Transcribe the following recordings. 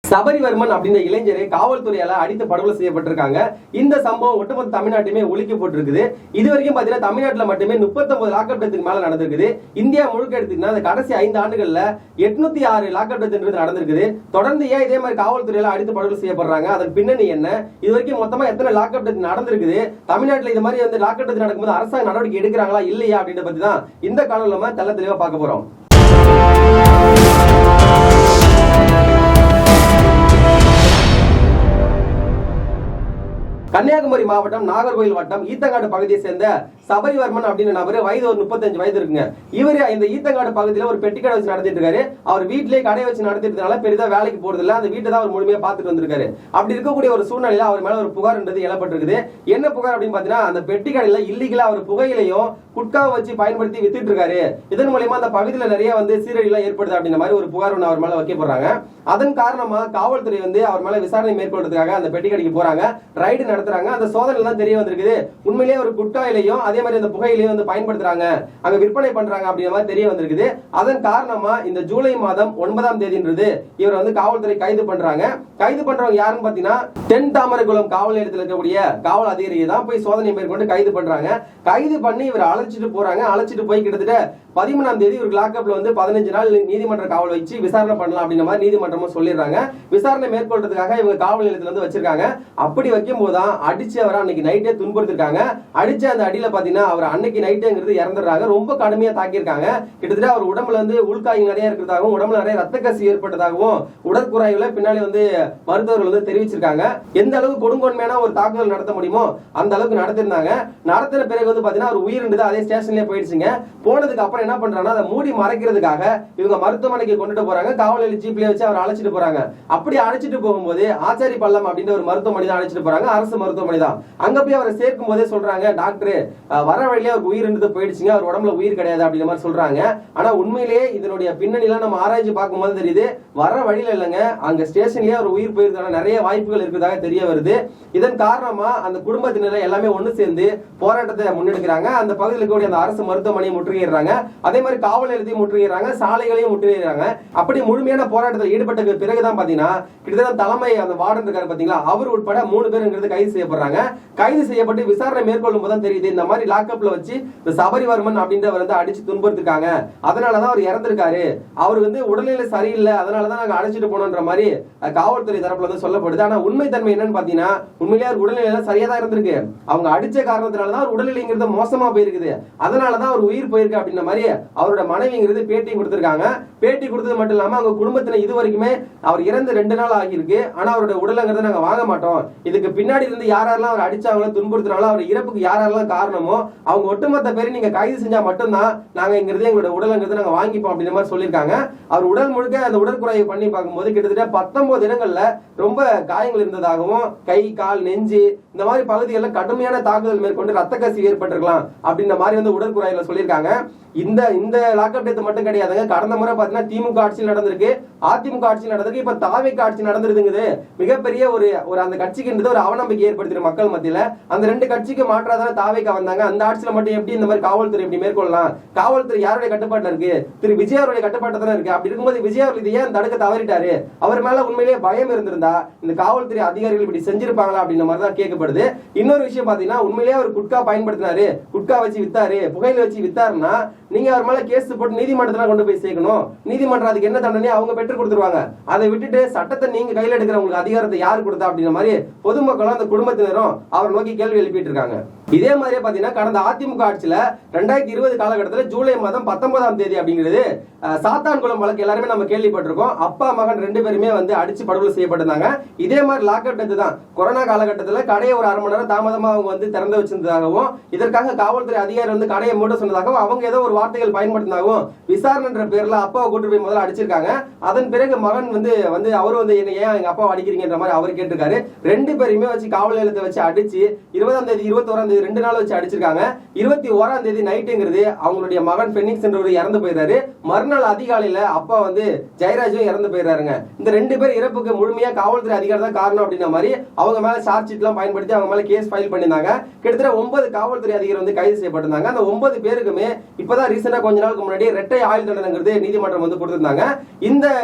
சபரிவர்மன் அப்படின்ற இளைஞரை காவல்துறையால அடித்து படுகொலை செய்யப்பட்டிருக்காங்க. இந்த சம்பவம் ஒட்டுமொத்த தமிழ்நாட்டுமே ஒலிக்கி போட்டிருக்குது. இது வரைக்கும் பாத்தீங்கன்னா தமிழ்நாட்டுல மட்டுமே 39 லாக்அப் டெத்துக்கு மேல நடந்திருக்குது. இந்தியா முழுக்க எடுத்தீங்கன்னா அந்த கடைசி 5 ஆண்டுகள்ல 806 லாக்அப் டெத் நடந்திருக்குது. தொடர்ந்து ஏன் இதே மாதிரி காவல்துறையால அடித்து படுகொலை செய்யப்படுறாங்க? அதன் பின்னணி என்ன? இது வரைக்கும் மொத்தமா எத்தனை லாக்அப் டெத் நடந்திருக்குது? தமிழ்நாட்டுல இது மாதிரி வந்து லாக்அப் டெத் நடக்கும்போது அரசாங்க நடவடிக்கை எடுக்கிறாங்களா இல்லையா அப்படின்றத பத்தி தான் இந்த காணொலியில நம்ம தெள்ள தெளிவா பார்க்க போறோம். கன்னியாகுமரி மாவட்டம் நாகர்கோவில் வட்டம் ஈத்தங்காடு பகுதியை சேர்ந்த சபரிவர்மன் அப்படின்னு நபரு வயது ஒரு 35 வயது இருக்குங்க. இவரு இந்த ஈத்தங்காடு பகுதியில ஒரு பெட்டி கடை வச்சு நடத்திட்டு இருக்காரு. அவர் வீட்டிலேயே கடை வச்சு நடத்திட்டதுனால பெரிதா வேலைக்கு போறது இல்ல. அந்த வீட்டை தான் அவர் முழுமையா பார்த்துட்டு வந்திருக்காரு. அப்படி இருக்கக்கூடிய ஒரு சூழ்நிலையில அவர் மேல ஒரு புகார்ன்றது எழப்பட்டிருக்குது. என்ன புகார் அப்படின்னு பாத்தீங்கன்னா, அந்த பெட்டி கடையில இல்லீகலா அவர் புகையிலையும் குட்காவை வச்சு பயன்படுத்தி வித்துட்டு இருக்காரு. இதன் மூலமா அந்த பகுதியில நிறைய வந்து சீரழிவுலாம் ஏற்படுது அப்படின்ற மாதிரி ஒரு புகார் ஒன்று அவர் மேல வைக்கப்படுறாங்க. அதன் காரணமா காவல்துறை வந்து அவர் மேல விசாரணை மேற்கொள்றதுக்காக அந்த பெட்டி கடைக்கு போறாங்க, ரைடு நடத்துறாங்க. அந்த சோதனையில தான் தெரிய வந்திருக்குது, உண்மையிலேயே ஒரு குட்காயிலையும் அதே மாதிரி அந்த புகையிலையும் வந்து பயன்படுத்துறாங்க, அங்க விற்பனை பண்றாங்க அப்படின்ற மாதிரி தெரிய வந்திருக்குது. அதன் காரணமா இந்த ஜூலை மாதம் 9ஆம் தேதின்றது இவர் வந்து காவல்துறை கைது பண்றாங்க. கைது பண்றவங்க யாருன்னு பாத்தீங்கன்னா, தென் தாமரைக்குளம் காவல் நிலையத்தில் இருக்கக்கூடிய காவல் அதிகாரியை தான் போய் சோதனை மேற்கொண்டு கைது பண்றாங்க. கைது பண்ணி இவர் அழைச்சிட்டு போறாங்க. அழைச்சிட்டு போய் கிட்டத்தட்ட 13ஆம் தேதி இவருக்கு லாக்அப்ல வந்து 15 நாள் நீதிமன்ற காவல் வச்சு விசாரணை பண்ணலாம் அப்படின்ற மாதிரி நீதிமன்றமும் சொல்லிடுறாங்க. விசாரணை மேற்கொள்றதுக்காக இவங்க காவல் நிலையத்துல வந்து வச்சிருக்காங்க. அப்படி வைக்கும் போதுதான் அடிச்சு அவரை அன்னைக்கு நைட்டே துன்புறுத்திருக்காங்க. அடிச்ச அந்த அடியில பாத்தீங்கன்னா அவர் அன்னைக்கு நைட்டேங்கிறது இறந்துடுறாங்க. ரொம்ப கடுமையா தாக்கியிருக்காங்க. கிட்டத்தட்ட அவர் உடம்புல வந்து உள்காயம் நிறைய இருக்கிறதாகவும் உடம்புல நிறைய ரத்த கசி ஏற்பட்டதாகவும் உடற்குறாய்வுல பின்னாடி வந்து மருத்துவர்கள் வந்து தெரிவிச்சிருக்காங்க. எந்த அளவுக்கு கொடுங்கோன்மையான ஒரு தாக்குதல் நடத்த முடியுமோ அந்த அளவுக்கு நடத்திருந்தாங்க. நடத்தின பிறகு வந்து பாத்தீங்கன்னா அவர் உயிரிழந்தது அதே ஸ்டேஷன்லயே போயிடுச்சுங்க. போனதுக்கு அப்புறம் என்ன பண்றாங்கன்னா, அதை மூடி மறைக்கிறதுக்காக இவங்க மருத்துவமனைக்கு கொண்டுட்டு போறாங்க. காவல் நிலைய ஜீப்லயே வச்சு அவர் அழைச்சிட்டு போறாங்க. அப்படி அழைச்சிட்டு போகும்போது ஆச்சாரி பள்ளம் அப்படின்ற ஒரு மருத்துவமனை தான் அழைச்சிட்டு போறாங்க, அரசு மருத்துவமனை தான். அங்க போய் அவரை சேர்க்கும் போதே சொல்றாங்க, டாக்டர் வர வழியிலே அவருக்கு உயிர் இருந்தது போயிடுச்சுங்க, அவர் உடம்புல உயிர் கிடையாது அப்படிங்கிற மாதிரி சொல்றாங்க. ஆனா உண்மையிலேயே இதனுடைய பின்னணிலாம் நம்ம ஆராய்ச்சி பார்க்கும்போது தெரியுது, வர வழியில இல்லைங்க, அங்க ஸ்டேஷன்லயே அவர் உயிர் போயிருக்கான நிறைய வாய்ப்புகள் இருக்கிறதாக தெரிய வருது. இதன் காரணமா அந்த குடும்பத்தினர் எல்லாமே ஒண்ணு சேர்ந்து போராட்டத்தை முன்னெடுக்கிறாங்க. அந்த பகுதியில் இருக்கக்கூடிய அந்த அரசு மருத்துவமனையை முற்றுகையிடுறாங்க. அதே மாதிரி காவல் நிலையத்தையும் முற்றுகையிடுறாங்க, சாலைகளையும் முற்றுகையிடுறாங்க. அப்படி முழுமையான போராட்டத்தில் ஈடுபட்ட பிறகுதான் பாத்தீங்கன்னா, கிட்டத்தட்ட தலைமை அந்த வார்டன் இருக்காரு பாத்தீங்களா, அவர் உட்பட 3 பேர் கைது செய்யப்படுறாங்க. கைது செய்யப்பட்டு விசாரணை மேற்கொள்ளும் போது தெரியுது, இந்த மாதிரி லாக்அப்ல வச்சு இந்த சபரிவர்மன் அப்படின்றவர் வந்து அடிச்சு துன்புறுத்திருக்காங்க, அதனாலதான் அவர் இறந்திருக்காரு, அவர் வந்து உடல்நிலை சரியில்லை, அதனாலதான் நாங்க அழைச்சிட்டு போனோன்ற மாதிரி காவல்துறை தரப்புல வந்து சொல்லப்படுது. ஆனா உண்மை தன்மை என்னன்னு பாத்தீங்கன்னா, உண்மையிலேயே அவர் உடல்நிலை சரியா தான் இருந்திருக்கு. அவங்க அடிச்ச காரணத்தினாலதான் அவர் உடல்நிலைங்கிறது மோசமா போயிருக்குது, அதனாலதான் அவர் உயிர் போயிருக்கு அப்படின்ற மாதிரி அவரோட மனைவிங்கிறது பேட்டி கொடுத்திருக்காங்க. பேட்டி கொடுத்தது மட்டும் இல்லாம அவங்க குடும்பத்தினர் இது வரைக்குமே அவர் இறந்து 2 நாள் ஆகியிருக்கு, ஆனா அவருடைய உடலுங்கிறத நாங்க வாங்க மாட்டோம், இதுக்கு பின்னாடி இருந்து யாரெல்லாம் அவர் அடிச்சாங்களோ துன்புறுத்தினாலும் அவர் இறப்புக்கு யாரெல்லாம் காரணமோ அவங்க ஒட்டுமொத்த பேரை நீங்க கைது செஞ்சா மட்டும்தான் நாங்க இங்கிறது எங்களோட உடலுங்கிறது நாங்க வாங்கிப்போம் அப்படின்ற மாதிரி சொல்லியிருக்காங்க. அவர் உடல் முழுக்க அந்த உடற்குறையை பண்ணி பார்க்கும்போது கிட்டத்தட்ட 19 இடங்கள்ல ரொம்ப காயங்கள் இருந்ததாகவும், கை கால் நெஞ்சு இந்த மாதிரி பகுதிகளில் கடுமையான தாக்குதல் மேற்கொண்டு ரத்த கசிவு ஏற்பட்டிருக்கலாம் அப்படின்ற மாதிரி வந்து உடற்குறையில சொல்லியிருக்காங்க. இந்த லாக்அப் டெத் மட்டும் கிடையாதுங்க. கடந்த முறை பாத்தீங்கன்னா திமுக ஆட்சியில் நடந்திருக்கு, அதிமுக ஆட்சியில் நடந்திருக்கு, இப்ப தாவேக ஆட்சி நடந்துருதுங்குது. மிகப்பெரிய ஒரு அந்த கட்சிக்கு ஒரு அவநம்பிக்கை ஏற்படுத்தின மக்கள் மத்தியில. அந்த 2 கட்சிக்கு மாற்றாதான தாவேக வந்தாங்க. அந்த ஆட்சியில மட்டும் எப்படி இந்த மாதிரி காவல்துறை எப்படி மேற்கொள்ளலாம்? காவல்துறை யாருடைய கட்டுப்பாட்டுல இருக்கு? திரு விஜய் அவருடைய கட்டுப்பாட்டு தானே இருக்கு. அப்படி இருக்கும்போது விஜய் அவர் இதை ஏன் தடுக்க தவறிட்டாரு? அவர் மேல உண்மையிலேயே பயம் இருந்திருந்தா இந்த காவல்துறை அதிகாரிகள் இப்படி செஞ்சிருப்பாங்களா அப்படின்ற மாதிரி தான் கேட்கப்படுது. இன்னொரு விஷயம் பாத்தீங்கன்னா, உண்மையிலேயே அவர் குட்கா பயன்படுத்தினாரு, குட்கா வச்சு வித்தாரு, புகையில வச்சு வித்தாருன்னா நீங்க அவர் மேல கேஸ் போட்டு நீதிமன்றத்துல கொண்டு போய் சேர்க்கணும். நீதிமன்றம் அதுக்கு என்ன தண்டனை அவங்க பெற்று கொடுத்துருவாங்க. அதை விட்டுட்டு சட்டத்தை நீங்க கையில எடுக்கிற உங்களுக்கு அதிகாரத்தை யாரு கொடுத்தா அப்படின்ற மாதிரி பொதுமக்களும் அந்த குடும்பத்தினரும் அவர் நோக்கி கேள்வி எழுப்பிட்டு இருக்காங்க. இதே மாதிரியே பாத்தீங்கன்னா, கடந்த அதிமுக ஆட்சியில 2020 காலகட்டத்தில் ஜூலை மாதம் 19ஆம் தேதி அப்படிங்கிறது சாத்தான்குளம் வழக்கு எல்லாருமே நம்ம கேள்விப்பட்டிருக்கோம். அப்பா மகன் 2 பேருமே வந்து அடிச்சு படுகொலை செய்யப்பட்டிருந்தாங்க. இதே மாதிரி லாக்அப் டெத் தான். கொரோனா காலகட்டத்தில் கடையை ஒரு 1/2 மணி நேரம் தாமதமா அவங்க வந்து திறந்து வச்சிருந்ததாகவும், இதற்காக காவல்துறை அதிகாரி வந்து கடையை மூட சொன்னதாகவும், அவங்க ஏதோ ஒரு வார்த்தைகள் பயன்படுத்தினாகவும் விசாரணைன்ற பேர்ல அப்பாவை கூட்டு போய் முதல்ல அடிச்சிருக்காங்க. அதன் பிறகு மகன் வந்து அவரு வந்து என்ன ஏன் எங்க அப்பாவை அடிக்கிறீங்கன்ற மாதிரி அவர் கேட்டிருக்காரு. 2 பேருமே வச்சு காவல் நிலையத்தை வச்சு அடிச்சு 20ஆம் தேதி 21ஆம் தேதி தேதி 2 நாள் வச்சு அடிச்சிருக்காங்க. 21ஆம் தேதி நைட்டுங்கிறது அவங்களுடைய மகன் பெனிக்ஸ் என்றவர் இறந்து போயிடுறாரு. மறுநாள் அதிகாலையில அப்பா வந்து ஜெயராஜும் இறந்து போயிடுறாருங்க. இந்த 2 பேர் இறப்புக்கு முழுமையா காவல்துறை அதிகாரி தான் காரணம் அப்படின்ற மாதிரி அவங்க மேல சார்ஜ் ஷீட் எல்லாம் பயன்படுத்தி அவங்க மேல கேஸ் ஃபைல் பண்ணிருந்தாங்க. கிட்டத்தட்ட 9 காவல்துறை அதிகாரி வந்து கைது செய்யப்பட்டிருந்தாங்க. அந்த 9 பேருக்குமே இப்பதான் ரீசெண்டா கொஞ்ச நாளுக்கு முன்னாடி இரட்டை ஆயுள் தண்டனைங்கிறது நீதிமன்றம் வந்து கொடுத்திருந்தாங்க.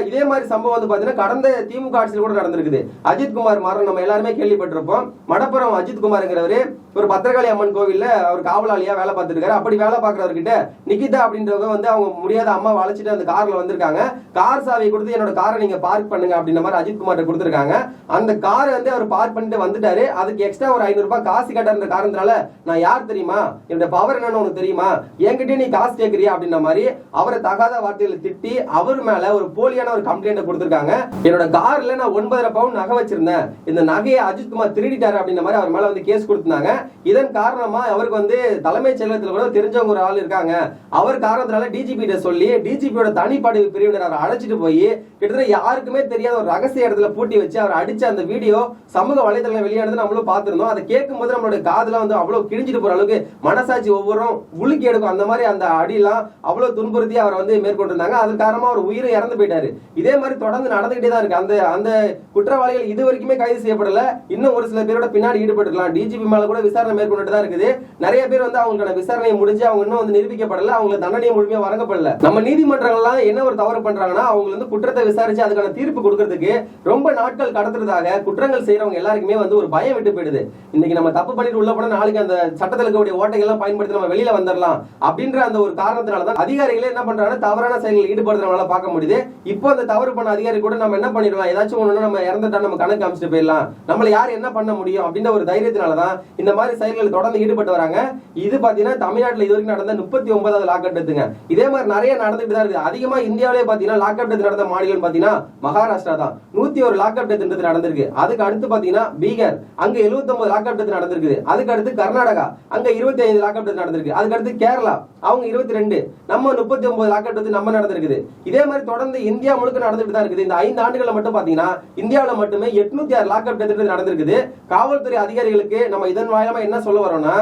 இதே மாதிரி சம்பவம் வந்து பாத்தீங்கன்னா கடந்த திமுக ஆட்சியில் கூட நடந்திருக்குது. அஜித்குமார் மரணம் நம்ம எல்லாருமே கேள்விப்பட்டிருப்போம். மடப்புறம் அஜித்குமார்ங்கிறவரு ஒரு பத்திரகாளி அம்மன் கோவில்ல அவர் காவலாளியா வேலை பார்த்துட்டு இருக்காரு. அப்படி வேலை பார்க்கறவர்கிட்ட நிகிதா அப்படின்றவங்க வந்து அவங்க முடியாத அம்மா வளைச்சிட்டு அந்த கார்ல வந்திருக்காங்க. கார் சாவியை கொடுத்து என்னோட காரை நீங்க பார்க் பண்ணுங்க அப்படின்ற மாதிரி அஜித்குமார் கொடுத்திருக்காங்க. அந்த காரை வந்து அவர் பார்க் பண்ணிட்டு வந்துட்டாரு. அதுக்கு எக்ஸ்ட்ரா ஒரு 500 ரூபாய் காசு கட்டுற காரணத்தால நான் யார் தெரியுமா, என்னோட பவர் என்னன்னு உனக்கு தெரியுமா, என்கிட்ட நீ காசு கேட்கறியா அப்படின்ற மாதிரி அவரை தகாத வார்த்தைகளை திட்டி அவர் மேல ஒரு போலியான ஒரு கம்ப்ளைண்ட் கொடுத்திருக்காங்க. என்னோட கார்ல நான் 9.5 பவுன் நகை வச்சிருந்தேன், இந்த நகையை அஜித்குமார் திருடிட்டாரு அப்படின்ற மாதிரி அவர் மேல வந்து கேஸ் கொடுத்தாங்க. இதன் காரணமா அவருக்கு வந்து தலைமைச் செயலகத்தில் கூட தெரிஞ்சவங்க ஒரு ஆள் இருக்காங்க. அவர் காரணத்தினால டிஜிபி சொல்லி டிஜிபியோட தனிப்படை பிரிவினர் அவர் அழைச்சிட்டு போய் கிட்டத்தட்ட யாருக்குமே தெரியாத ஒரு ரகசிய இடத்துல பூட்டி வச்சு அவர் அடிச்ச அந்த வீடியோ சமூக வலைதளங்கள் வெளியானது நம்மளும் பார்த்திருந்தோம். அதை கேட்கும் போது நம்மளோட காதுல வந்து அவ்வளவு கிழிஞ்சிட்டு போற அளவுக்கு மனசாட்சி ஒவ்வொருவரும் உலுக்கி எடுக்கும். அந்த மாதிரி அந்த அடியெல்லாம் அவ்வளவு துன்புறுத்தி அவரை வந்து மேற்கொண்டிருந்தாங்க. அதன் காரணமா அவர் உயிரை இறந்து போயிட்டாரு. இதே மாதிரி தொடர்ந்து நடந்துகிட்டே தான் இருக்கு. அந்த குற்றவாளிகள் இது வரைக்குமே கைது செய்யப்படல. இன்னும் ஒரு சில பேரோட பின்னாடி ஈடுபட்டுக்கலாம். டிஜிபி மேல கூட விசாரணை மேற்கொண்டு தான் இருக்குது. நிறைய பேர் வந்து அவங்களோட விசாரணை முடிஞ்சு அவங்க இன்னும் வந்து நிரூபிக்கப்படல, அவங்களுக்கு தண்டனை முழுமையா வழங்கப்படல. நம்ம நீதிமன்றங்கள்லாம் என்ன ஒரு தவறு பண்றாங்கன்னா அவங்க வந்து குற்றத்தை விசாரிச்சு அதுக்கான தீர்ப்பு கொடுக்கறதுக்கு ரொம்ப நாட்கள் கடத்துறதாக குற்றங்கள் செய்யறவங்க எல்லாருக்குமே வந்து ஒரு பயம் விட்டு போயிடுது. இன்னைக்கு நம்ம தப்பு பண்ணிட்டு உள்ள போனா நாளைக்கு அந்த சட்டத்தில் இருக்கக்கூடிய ஓட்டைகள் எல்லாம் பயன்படுத்தி நம்ம வெளியில வந்துடலாம் அப்படின்ற அந்த ஒரு காரணத்தினாலதான் அதிகாரிகளே என்ன பண்றாங்கன்னா தவறான செயல்கள் ஈடுபடுறவங்கள பார்க்க முடியுது. இப்போ அந்த தவறு பண்ண அதிகாரி கூட நம்ம என்ன பண்ணிடலாம், ஏதாச்சும் ஒண்ணு நம்ம இறந்துட்டா நம்ம கணக்கு அமைச்சிட்டு போயிடலாம், நம்மள யார் என்ன பண்ண முடியும் அப்படின்ற ஒரு தைரியத்தினாலதான் இந்த மாதிரி செயல்கள் தொடர்ந்து ஈடுபட்டு வராங்க. இது பாத்தீங்கன்னா தமிழ்நாட்டில் இது வரைக்கும் நடந்த 39வது லாக்அப் டெத்துங்க. இதே மாதிரி நிறைய நடந்துட்டு தான் இருக்கு. அதிகமா இந்தியாவிலே பாத்தீங்கன்னா லாக்அப் டெத் நடந்த மாநிலம் பாத்தீங்கன்னா மகாராஷ்டிரா தான். 101 லாக்அப் டெத் நடந்திருக்கு. அதுக்கு அடுத்து பாத்தீங்கன்னா பீகார், அங்க 79 லாக்அப் டெத் நடந்திருக்கு. அதுக்கு அடுத்து கர்நாடகா, அங்க 25 லாக்அப் டெத் நடந்திருக்கு. அதுக்கு அடுத்து கேரளா, அவங்க 22, நம்ம 39 லாக்அப் டெத் நம்ம நடந்திருக்குது. இதே மாதிரி தொடர்ந்து இந்தியா முழுக்க நடந்துட்டு தான் இருக்குது. இந்த 5 ஆண்டுகளை மட்டும் பாத்தீங்கன்னா இந்தியாவில மட்டுமே 806 லாக்அப் டெத் நடந்திருக்குது. காவல்துறை அதிகாரிகளுக்கு நம்ம இதன் வாயிலாம என்ன சொல்ல வரோம்னா,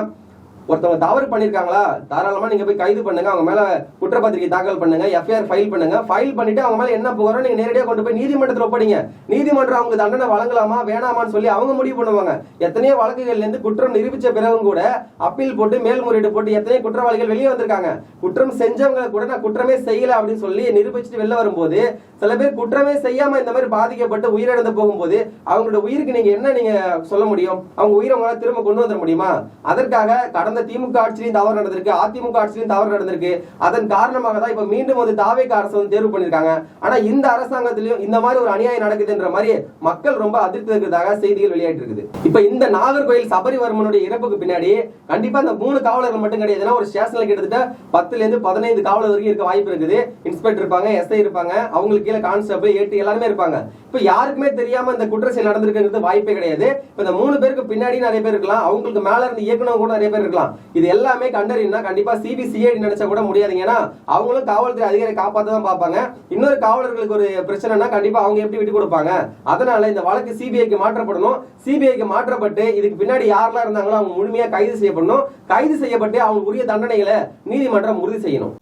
ஒருத்தவங்க தவறு பண்ணிருக்காங்களா, தாராளமா நீங்க போய் கைது பண்ணுங்க, அவங்க மேல குற்றப்பத்திரிகை தாக்கல் பண்ணுங்க, எஃப்ஐஆர் ஃபைல் பண்ணுங்க. ஃபைல் பண்ணிட்டு அவங்க மேல என்ன புகாரோ நீங்க நேரடியாக கொண்டு போய் நீதிமன்றத்தில் ஒப்படைங்க. நீதிமன்றம் அவங்க தண்டனை வழங்கலாமா வேணாமான்னு சொல்லி அவங்க முடிவு பண்ணுவாங்க. எத்தனையோ வழக்குகள்ல இருந்து குற்றம் நிரூபிச்ச பிறகும் கூட அப்பீல் போட்டு மேல்முறையீடு போட்டு எத்தனையோ குற்றவாளிகள் வெளியே வந்திருக்காங்க. குற்றம் செஞ்சவங்க கூட நான் குற்றமே செய்யல அப்படின்னு சொல்லி நிரூபிச்சுட்டு வெளில வரும்போது சில பேர் குற்றமே செய்யாம இந்த மாதிரி பாதிக்கப்பட்டு உயிரிழந்து போகும்போது அவங்களோட உயிருக்கு நீங்க என்ன நீங்க சொல்ல முடியும்? அவங்க உயிரை உங்களால திரும்ப கொண்டு வந்துட முடியுமா? அதற்காக கடந்த திமுக ஆட்சியிலும் தவறு நடந்திருக்கு, அதிமுக ஆட்சியிலும் தவறு நடந்திருக்கு. அதன் காரணமாக தான் இப்ப மீண்டும் வந்து தாவேக அரசு வந்து தேர்வு பண்ணிருக்காங்க. ஆனா இந்த அரசாங்கத்திலும் இந்த மாதிரி ஒரு அநியாயம் நடக்குதுன்ற மாதிரி மக்கள் ரொம்ப அதிர்ச்சி இருக்கிறதாக செய்திகள் வெளியாயிட்டு இருக்குது. இப்ப இந்த நாகர்கோயில் சபரிவர்மனுடைய இறப்புக்கு பின்னாடி கண்டிப்பா இந்த 3 காவலர்கள் மட்டும் கிடையாதுன்னா ஒரு ஸ்டேஷன்ல கிட்டத்தட்ட 10ல இருந்து 15 காவலர் வரைக்கும் இருக்க வாய்ப்பு இருக்குது. இன்ஸ்பெக்டர் இருப்பாங்க, எஸ்ஐ இருப்பாங்க, அவங்களுக்கு கீழே கான்ஸ்டபிள், ஏடி எல்லாருமே இருப்பாங்க. இப்ப யாருக்குமே தெரியாம இந்த குற்றச்செயல் நடந்திருக்கிறது வாய்ப்பே கிடையாது. இப்ப இந்த 3 பேருக்கு பின்னாடி நிறைய பேர் இருக்கலாம், அவங்களுக்கு மேல இருந்து இயக்குனவங்க கூட நிறைய பேர் இருக்கலாம். இது எல்லாமே கண்டறினா கண்டிப்பா சிபிசிஐடி நினைச்சா கூட முடியாதுங்க. ஏன்னா அவங்களும் காவல்துறை அதிகாரி காப்பாற்ற தான் பார்ப்பாங்க. இன்னொரு காவலர்களுக்கு ஒரு பிரச்சனைனா கண்டிப்பா அவங்க எப்படி விட்டு கொடுப்பாங்க? அதனால இந்த வழக்கு சிபிஐக்கு மாற்றப்படணும். சிபிஐக்கு மாற்றப்பட்டு இதுக்கு பின்னாடி யாரெல்லாம் இருந்தாங்களோ அவங்க முழுமையா கைது செய்யப்படணும். கைது செய்யப்பட்டு அவங்க உரிய தண்டனைகளை நீதிமன்றம் உறுதி செய்யணும்.